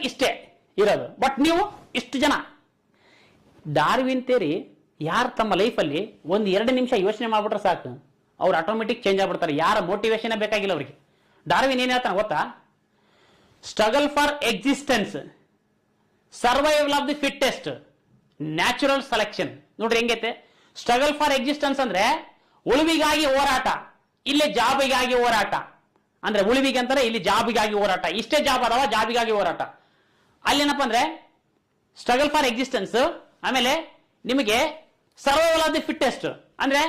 ಇಷ್ಟೇ ಇರೋದು, ಬಟ್ ನೀವು ಇಷ್ಟು ಜನ. ಡಾರ್ವಿನ್ ಥಿಯರಿ ಯಾರು ತಮ್ಮ ಲೈಫಲ್ಲಿ ಒಂದು 2 ನಿಮಿಷ ಯೋಚನೆ ಮಾಡ್ಬಿಟ್ರೆ ಸಾಕು, ಅವ್ರು ಆಟೋಮೆಟಿಕ್ ಚೇಂಜ್ ಆಗ್ಬಿಡ್ತಾರೆ. ಯಾರ ಮೋಟಿವೇಶನ್ ಬೇಕಾಗಿಲ್ಲ ಅವ್ರಿಗೆ. ಡಾರ್ವಿನ್ ಏನ್ ಹೇಳ್ತಾನೆ ಗೊತ್ತಾ? Struggle for existence, survival of the fittest, natural selection. ನೋಡ್ರಿ ಹೆಂಗೈತೆ. ಸ್ಟ್ರಗಲ್ ಫಾರ್ ಎಕ್ಸಿಸ್ಟೆನ್ಸ್ ಅಂದ್ರೆ ಉಳಿವಿಗಾಗಿ ಹೋರಾಟ, ಇಲ್ಲೇ ಜಾಬಿಗಾಗಿ ಹೋರಾಟ. ಅಂದ್ರೆ ಉಳಿವಿಗೆ ಅಂತಾರೆ, ಇಲ್ಲಿ ಜಾಬಿಗಾಗಿ ಹೋರಾಟ. ಇಷ್ಟೇ ಜಾಬ್ ಅದಾವ, ಜಾಬಿಗಾಗಿ ಹೋರಾಟ. ಅಲ್ಲೇನಪ್ಪ ಅಂದ್ರೆ ಸ್ಟ್ರಗಲ್ ಫಾರ್ ಎಕ್ಸಿಸ್ಟೆನ್ಸ್, ಆಮೇಲೆ ನಿಮಗೆ ಸರ್ವೈವಲ್ ಆಫ್ ದಿ ಫಿಟ್ಟೆಸ್ಟ್ ಅಂದ್ರೆ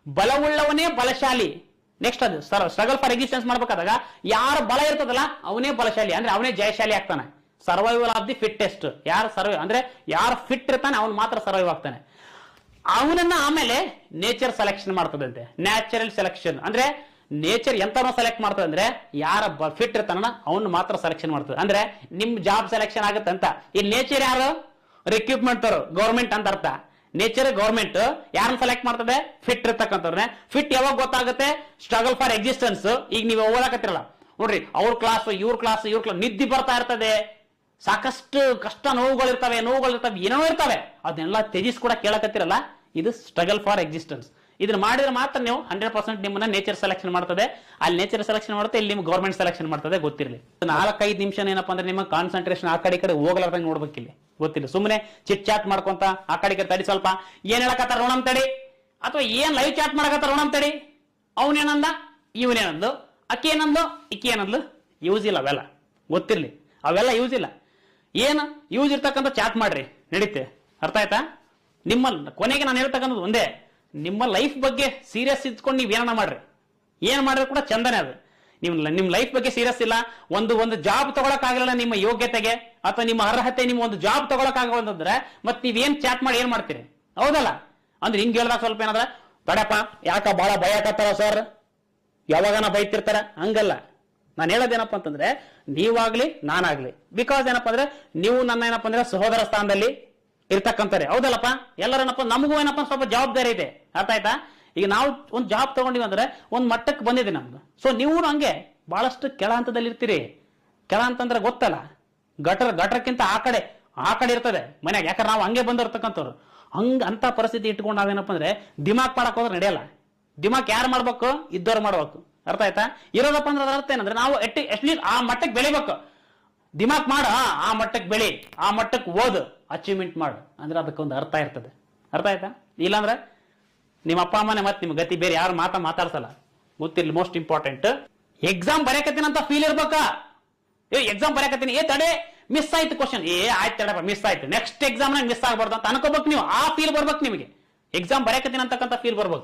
ಬಲವುಳ್ಳವನೇ ಬಲಶಾಲಿ. ನೆಕ್ಸ್ಟ್ ಅದು ಸ್ಟ್ರಗಲ್ ಫಾರ್ ಎಕ್ಸಿಸ್ಟೆನ್ಸ್ ಮಾಡ್ಬೇಕಾದಾಗ ಯಾರು ಬಲ ಇರ್ತದಲ್ಲ ಅವನೇ ಬಲಶಾಲಿ, ಅಂದ್ರೆ ಅವನೇ ಜಯಶಾಲಿ ಆಗ್ತಾನೆ. ಸರ್ವೈವಲ್ ಆಫ್ ದಿ ಫಿಟ್ಟೆಸ್ಟ್, ಯಾರು ಸರ್ವೈವ್ ಅಂದ್ರೆ ಯಾರು ಫಿಟ್ ಇರ್ತಾನೆ ಅವನು ಮಾತ್ರ ಸರ್ವೈವ್ ಆಗ್ತಾನೆ. ಅವನನ್ನ ಆಮೇಲೆ ನೇಚರ್ ಸೆಲೆಕ್ಷನ್ ಮಾಡ್ತದಂತೆ, ನ್ಯಾಚುರಲ್ ಸೆಲೆಕ್ಷನ್. ಅಂದ್ರೆ ನೇಚರ್ ಎಂತನೋ ಸೆಲೆಕ್ಟ್ ಮಾಡ್ತದೆ ಅಂದ್ರೆ ಯಾರ ಫಿಟ್ ಇರ್ತಾನ ಅವನು ಮಾತ್ರ ಸೆಲೆಕ್ಷನ್ ಮಾಡ್ತದೆ. ಅಂದ್ರೆ ನಿಮ್ ಜಾಬ್ ಸೆಲೆಕ್ಷನ್ ಆಗುತ್ತೆ ಅಂತ. ಇಲ್ಲಿ ನೇಚರ್ ಯಾರು ರಿಕ್ರೂಟ್ಮೆಂಟ್ ಗೌರ್ಮೆಂಟ್ ಅಂತ ಅರ್ಥ. ನೇಚರ್ ಗೌರ್ಮೆಂಟ್ ಯಾರನ್ನ ಸೆಲೆಕ್ಟ್ ಮಾಡ್ತದೆ? ಫಿಟ್ ಇರ್ತಕ್ಕಂಥವ್ರನ್ನ. ಫಿಟ್ ಯಾವಾಗ ಗೊತ್ತಾಗುತ್ತೆ? Struggle for existence. ಈಗ ನೀವು ಓದಾಕತ್ತಿರಲ್ಲ ನೋಡ್ರಿ, ಅವ್ರ ಕ್ಲಾಸ್ ಇವ್ರ ಕ್ಲಾಸ್ ನಿದ್ದೆ ಬರ್ತಾ ಇರ್ತದೆ, ಸಾಕಷ್ಟು ಕಷ್ಟ ನೋವುಗಳಿರ್ತವೆ, ಏನೋ ಇರ್ತವೆ, ಅದನ್ನೆಲ್ಲ ತ್ಯಜಿಸ್ ಕೂಡ ಕೇಳಕತ್ತಿರಲ್ಲ. ಇದು ಸ್ಟ್ರಗಲ್ ಫಾರ್ ಎಕ್ಸಿಸ್ಟೆನ್ಸ್. ಇದನ್ನ ಮಾಡಿದ್ರೆ ಮಾತ್ರ ನೀವು 100% ನಿಮ್ಮನ್ನ ನೇಚರ್ ಸೆಲೆಕ್ಷನ್ ಮಾಡ್ತದೆ. ಅಲ್ಲಿ ನೇಚರ್ ಸೆಲೆಕ್ಷನ್ ಮಾಡುತ್ತೆ, ಇಲ್ಲಿ ನಿಮ್ಗೆ ಗೌರ್ಮೆಂಟ್ ಸೆಲೆಕ್ಷನ್ ಮಾಡ್ತದೆ. ಗೊತ್ತಿರಲಿ. 4-5 ನಿಮಿಷ ಏನಪ್ಪಾ ಅಂದ್ರೆ ನಿಮ್ಮ ಕಾನ್ಸಂಟ್ರೇಷನ್ ಆ ಕಡೆ ಈ ಕಡೆ ಹೋಗ್ಲಾರ್ದಂಗೆ ನೋಡ್ಬೇಕಿಲ್ಲಿ. ಗೊತ್ತಿಲ್ಲ, ಸುಮ್ಮನೆ ಚಿಟ್ ಚಾಟ್ ಮಾಡ್ಕೊಂತ ಆ ಕಡೆಗೆ ತಡಿ, ಸ್ವಲ್ಪ ಏನ್ ಹೇಳಕತ್ತಾರ ರೋಣಂ ತಡಿ, ಅಥವಾ ಏನ್ ಲೈವ್ ಚಾಟ್ ಮಾಡಕತ್ತಾರ ರೋಣಂ ತಡಿ, ಅವನೇನಂದ ಇವನೇನಂದು, ಅಕ್ಕಿ ಏನಂದ್ಲು ಇಕ್ಕಿ ಏನಂದ್ಲು, ಯೂಸ್ ಇಲ್ಲ ಅವೆಲ್ಲ. ಗೊತ್ತಿರ್ಲಿ, ಅವೆಲ್ಲ ಯೂಸ್ ಇಲ್ಲ. ಏನು ಯೂಸ್ ಇರ್ತಕ್ಕಂಥ ಚಾಟ್ ಮಾಡ್ರಿ, ನಡೀತೆ. ಅರ್ಥ ಆಯ್ತಾ? ನಿಮ್ಮ ಕೊನೆಗೆ ನಾನು ಹೇಳ್ತಕ್ಕಂಥದ್ದು ಒಂದೇ, ನಿಮ್ಮ ಲೈಫ್ ಬಗ್ಗೆ ಸೀರಿಯಸ್ ಇದ್ಕೊಂಡು ನೀವ್ ಏನ ಮಾಡ್ರಿ, ಏನ್ ಮಾಡಿದ್ರೆ ಕೂಡ ಚಂದನೇ ಅದು. ನಿಮ್ ಲೈಫ್ ಬಗ್ಗೆ ಸೀರಿಯಸ್ ಇಲ್ಲ, ಒಂದು ಜಾಬ್ ತಗೊಳಕ್ ಆಗಲ್ಲ ನಿಮ್ಮ ಯೋಗ್ಯತೆಗೆ ಅಥವಾ ನಿಮ್ಮ ಅರ್ಹತೆ, ನಿಮ್ಮ ಒಂದು ಜಾಬ್ ತಗೊಳಕ್ ಆಗಂತಂದ್ರೆ ಮತ್ ನೀವೇನ್ ಚಾಟ್ ಮಾಡಿ ಏನ್ ಮಾಡ್ತೀರಿ? ಹೌದಲ್ಲ? ಅಂದ್ರೆ ಹಿಂಗ್ ಹೇಳ್ದಾಗ ಸ್ವಲ್ಪ ಏನಾದ್ರೆ ತಡಪ್ಪ ಯಾಕ ಬಹಳ ಭಯಕತ್ತಾರ ಸರ್, ಯಾವಾಗನ ಬೈತಿರ್ತಾರ, ಹಂಗಲ್ಲ. ನಾನು ಹೇಳೋದೇನಪ್ಪ ಅಂತಂದ್ರೆ ನೀವಾಗ್ಲಿ ನಾನಾಗ್ಲಿ, ಬಿಕಾಸ್ ಏನಪ್ಪಾ ಅಂದ್ರೆ ನೀವು ನನ್ನ ಏನಪ್ಪಾ ಅಂದ್ರೆ ಸಹೋದರ ಸ್ಥಾನದಲ್ಲಿ ಇರ್ತಕ್ಕಂತಾರೆ. ಹೌದಲ್ಲಪ್ಪ? ಎಲ್ಲರೇನಪ್ಪ ನಮಗೂ ಏನಪ್ಪ ಸ್ವಲ್ಪ ಜವಾಬ್ದಾರಿ ಇದೆ. ಅರ್ಥ ಆಯ್ತಾ? ಈಗ ನಾವು ಒಂದು ಜಾಬ್ ತಗೊಂಡಿವಿ ಅಂದ್ರೆ ಒಂದ್ ಮಟ್ಟಕ್ಕೆ ಬಂದಿದೆ ನಮ್ದು. ಸೊ ನೀವು ಹಂಗೆ ಬಹಳಷ್ಟು ಕೆಳ ಹಂತದಲ್ಲಿ ಇರ್ತೀರಿ. ಕೆಳ ಅಂತಂದ್ರೆ ಗೊತ್ತಲ್ಲ, ಗಟರಕ್ಕಿಂತ ಆ ಕಡೆ ಇರ್ತದೆ ಮನ್ಯಾಗ. ಯಾಕಂದ್ರೆ ನಾವು ಹಂಗೆ ಬಂದಿರ್ತಕ್ಕಂಥವ್ರು. ಅಂತ ಪರಿಸ್ಥಿತಿ ಇಟ್ಕೊಂಡು ನಾವೇನಪ್ಪ ಅಂದ್ರೆ ದಿಮಾಕ್ ಮಾಡಕ್ ಹೋದ್ರೆ ನಡೆಯಲ್ಲ. ದಿಮಾಕ್ ಯಾರು ಮಾಡ್ಬೇಕು? ಇದ್ದವ್ರು ಮಾಡ್ಬೇಕು. ಅರ್ಥ ಆಯ್ತಾ? ಇರೋದಪ್ಪ ಅಂದ್ರೆ ಅದರ ಅರ್ಥ ಏನಂದ್ರೆ ನಾವು ಅಟ್ಲೀಸ್ಟ್ ಆ ಮಟ್ಟಕ್ಕೆ ಬೆಳಿಬೇಕು. ದಿಮಾಕ್ ಮಾಡ, ಆ ಮಟ್ಟಕ್ಕೆ ಬೆಳಿ, ಆ ಮಟ್ಟಕ್ಕೆ ಓದು, ಅಚೀವ್ಮೆಂಟ್ ಮಾಡು ಅಂದ್ರೆ ಅದಕ್ಕೊಂದು ಅರ್ಥ ಇರ್ತದೆ. ಅರ್ಥ ಆಯ್ತಾ? ಇಲ್ಲಾಂದ್ರೆ ನಿಮ್ಮ ಅಪ್ಪ ಅಮ್ಮನೆ ಮತ್ತೆ ನಿಮ್ ಗತಿ ಬೇರೆ ಯಾರು ಮಾತಾಡ್ಸಲ್ಲ. ಗೊತ್ತಿರ್ಲಿ, ಮೋಸ್ಟ್ ಇಂಪಾರ್ಟೆಂಟ್ ಎಕ್ಸಾಮ್ ಬರೆಯಕತ್ತೀನಿ ಅಂತ ಫೀಲ್ ಇರ್ಬೇಕಾ? ಎಕ್ಸಾಮ್ ಬರೆಯಕತ್ತೀನಿ, ತಡೆ ಮಿಸ್ ಆಯ್ತು ಕ್ವಶನ್, ಆಯ್ತು ತಡಪ್ಪ ಮಿಸ್ ಆಯ್ತು, ನೆಕ್ಸ್ಟ್ ಎಕ್ಸಾಮ್ ಮಿಸ್ ಆಗ್ಬಾರ್ದು ಅಂತ ಅನ್ಕೋಬೇಕು ನೀವು. ಆ ಫೀಲ್ ಬರ್ಬೇಕು ನಿಮಗೆ. ಎಕ್ಸಾಮ್ ಬರೆಯಕತ್ತೀನಿ ಅಂತಕ್ಕಂಥ ಫೀಲ್ ಬರ್ಬೇಕು.